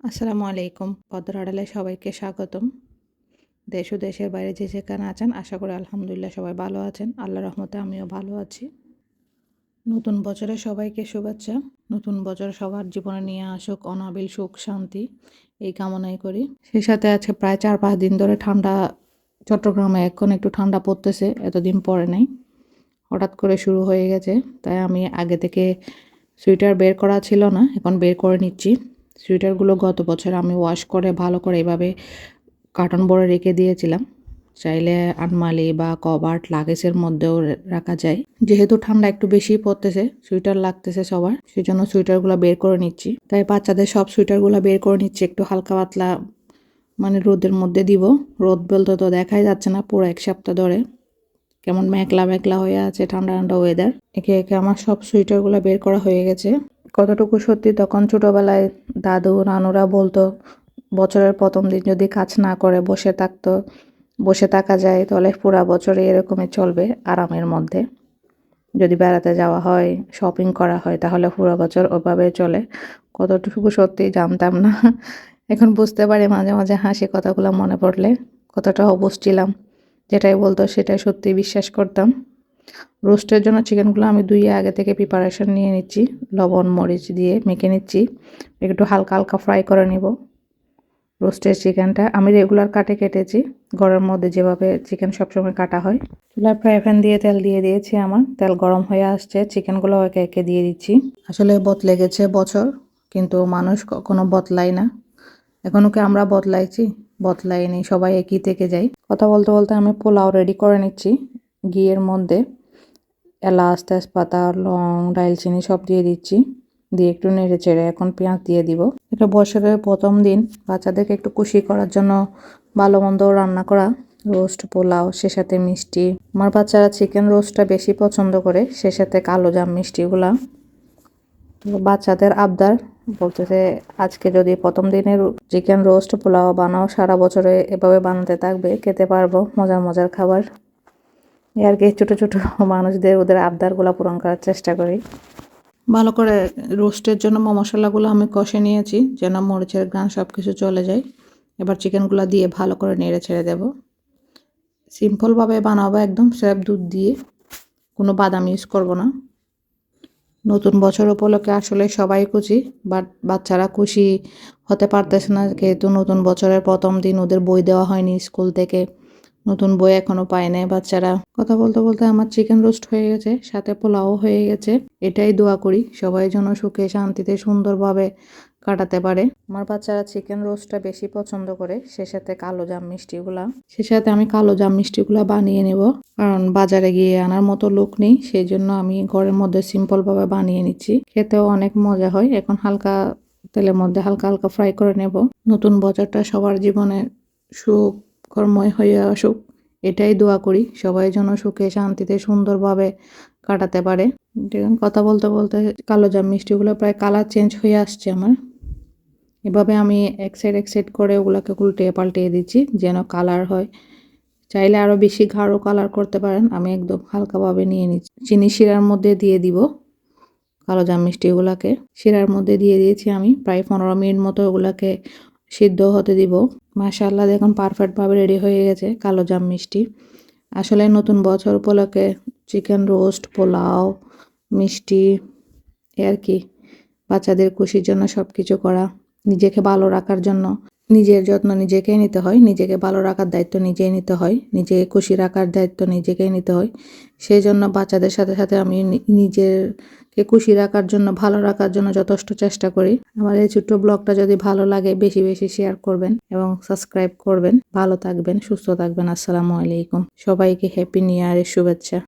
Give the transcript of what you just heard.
আসসালামু আলাইকুম। পদ্মার আড়ালে সবাইকে স্বাগতম। দেশ ও দেশের বাইরে যে যেখানে আছেন আশা করি আলহামদুলিল্লাহ সবাই ভালো আছেন। আল্লাহর রহমতে আমিও ভালো আছি। নতুন বছরে সবাইকে শুভেচ্ছা। নতুন বছর সবার জীবনে নিয়ে আসুক অনাবিল সুখ শান্তি, এই কামনাই করি। সেই সাথে আজকে প্রায় 4-5 দিন ধরে ঠান্ডা, চট্টগ্রামে এখন একটু ঠান্ডা পড়তেছে, এতদিন পরে নাই, হঠাৎ করে শুরু হয়ে গেছে। তাই আমি আগে থেকে সোয়েটার বের করা ছিল না, এখন বের করে নিচ্ছি। সোয়েটারগুলো গত বছর আমি ওয়াশ করে ভালো করে এভাবে কার্টন ভরে রেখে দিয়েছিলাম। চাইলে আলমারি বা কভার্ট লাগেজের মধ্যেও রাখা যায়। যেহেতু ঠান্ডা একটু বেশি পড়তেছে, সোয়েটার লাগতেছে সবার, সেই জন্য সোয়েটারগুলো বের করে নিচ্ছি। তাই বাচ্চাদের সব সোয়েটারগুলো বের করে নিচ্ছি, একটু হালকা পাতলা মানে রোদের মধ্যে দিব। রোদ বলতে তো দেখাই যাচ্ছে না পুরো 1 সপ্তাহ ধরে, কেমন মেঘলা মেঘলা হয়ে আছে, ঠান্ডা ঠান্ডা ওয়েদার। একে একে আমার সব সোয়েটারগুলো বের করা হয়ে গেছে। কতটুকু সত্যি, তখন ছোটবেলায় দাদু নানুরা বলতো বছরের প্রথম দিন যদি কাজ না করে বসে থাকা যায় তাহলে পুরা বছরে এরকমই চলবে আরামের মধ্যে। যদি বেড়াতে যাওয়া হয়, শপিং করা হয়, তাহলে পুরো বছর ওভাবে চলে। কতটুকু সত্যি জানতাম না, এখন বুঝতে পারি। মাঝে মাঝে হাসি কথাগুলো মনে পড়লে, কতটা অবুঝ ছিলাম। যেটাই বলতো সেটাই সত্যি বিশ্বাস করতাম। রোস্টের জন্য চিকেনগুলো আমি ধুয়ে আগে থেকে প্রিপারেশন নিয়ে নিচ্ছি, লবণ মরিচ দিয়ে মেখে নিচ্ছি, একটু হালকা হালকা ফ্রাই করে নিব। রোস্টের চিকেনটা আমি রেগুলার কাটে কেটেছি, ঘরের মধ্যে যেভাবে চিকেন সবসময় কাটা হয়। চুলায় ফ্রাই প্যান দিয়ে তেল দিয়ে দিয়েছি, আমার তেল গরম হয়ে আসছে, চিকেনগুলো একে একে দিয়ে দিচ্ছি। আসলে বদলে গেছে বছর, কিন্তু মানুষ কখনো বদলায় না। এখনও কি আমরা বদলাইছি? বদলাইনি, সবাই একই থেকে যাই। কথা বলতে বলতে আমি পোলাও রেডি করে নিচ্ছি। ঘিয়ের মধ্যে এলাচ, তেজপাতা, লং, দারচিনি সব দিয়ে দিচ্ছি, দিয়ে একটু নেড়ে চেড়ে এখন পেঁয়াজ দিয়ে দিব। এটা বছরের প্রথম দিন, বাচ্চাদেরকে একটু খুশি করার জন্য ভালো মন্দ রান্না করা। রোস্ট, পোলাও, সে সাথে মিষ্টি। আমার বাচ্চারা চিকেন রোস্টটা বেশি পছন্দ করে, সে সাথে কালো জাম মিষ্টিগুলা। তো বাচ্চাদের আবদার, বলতেছে আজকে যদি প্রথম দিনের চিকেন রোস্ট পোলাও বানাও, সারা বছরে এভাবে বানাতে থাকবে, খেতে পারবো মজার মজার খাবার। আর কি ছোটো ছোটো মানুষদের ওদের আবদারগুলো পূরণ করার চেষ্টা করি। ভালো করে রোস্টের জন্য মশলাগুলো আমি কষে নিয়েছি, যেন মরিচের ঘ্রাণ সব কিছু চলে যায়। এবার চিকেনগুলো দিয়ে ভালো করে নেড়ে ছেড়ে দেব। সিম্পলভাবে বানাবো, একদম স্রেফ দুধ দিয়ে, কোনো বাদাম ইউজ করব না। নতুন বছর উপলক্ষে আসলে সবাই খুশি, বাট বাচ্চারা খুশি হতে পারতেছে না, যেহেতু নতুন বছরের প্রথম দিন ওদের বই দেওয়া হয়নি স্কুল থেকে, নতুন বই এখনো পায় নাই বাচ্চারা। কথা বলতে বলতে আমার চিকেন রোস্ট হয়ে গেছে, সাথে পোলাও হয়ে গেছে। এটাই দোয়া করি সবাই যেন সুখে শান্তিতে সুন্দরভাবে কাটাতে পারে। আমার বাচ্চারা চিকেন রোস্টটা বেশি পছন্দ করে, সে সাথে কালো জাম মিষ্টিগুলা। সে সাথে আমি কালো জাম মিষ্টিগুলা বানিয়ে নেব, কারণ বাজারে গিয়ে আনার মতো লোক নেই, সেই জন্য আমি ঘরের মধ্যে সিম্পলভাবে বানিয়ে নিচ্ছি। খেতেও অনেক মজা হয়। এখন হালকা তেলের মধ্যে হালকা হালকা ফ্রাই করে নেব। নতুন বছরটা সবার জীবনে সুখময় হয়ে আসুক, এটাই দোয়া করি। সবাই যেন সুখে শান্তিতে সুন্দরভাবে কাটাতে পারে। কথা বলতে বলতে কালো জাম মিষ্টিগুলো প্রায় কালার চেঞ্জ হয়ে আসছে আমার। এভাবে আমি এক সাইড করে ওগুলোকে উল্টে পাল্টিয়ে দিচ্ছি, যেন কালার হয়। চাইলে আরও বেশি গাঢ় কালার করতে পারেন, আমি একদম হালকাভাবে নিয়ে নিচ্ছি। চিনি শিরার মধ্যে দিয়ে দিব কালো জাম মিষ্টিগুলোকে। শিরার মধ্যে দিয়ে দিয়েছি আমি, প্রায় 15 মিনিট মতো ওগুলোকে সিদ্ধ হতে দিব। মাশাআল্লাহ, দেখুন পারফেক্টভাবে রেডি হয়ে গেছে কালো জাম মিষ্টি। আসলে নতুন বছর উপলক্ষে চিকেন রোস্ট, পোলাও, মিষ্টি, আর কি বাচ্চাদের খুশির জন্য সব কিছু করা, নিজেকে ভালো রাখার জন্য। নিজের যত্ন নিজেকেই নিতে হয়, নিজেকে ভালো রাখার দায়িত্ব নিজেই নিতে হয়, নিজেকে খুশি রাখার দায়িত্ব নিজেকেই নিতে হয়। সেই জন্য বাচ্চাদের সাথে সাথে আমি নিজেকে খুশি রাখার জন্য, ভালো রাখার জন্য যথেষ্ট চেষ্টা করি। আমার এই ছোট্ট ব্লগটা যদি ভালো লাগে বেশি বেশি শেয়ার করবেন এবং সাবস্ক্রাইব করবেন। ভালো থাকবেন, সুস্থ থাকবেন। আসসালামু আলাইকুম। সবাইকে হ্যাপি নিউ ইয়ারের শুভেচ্ছা।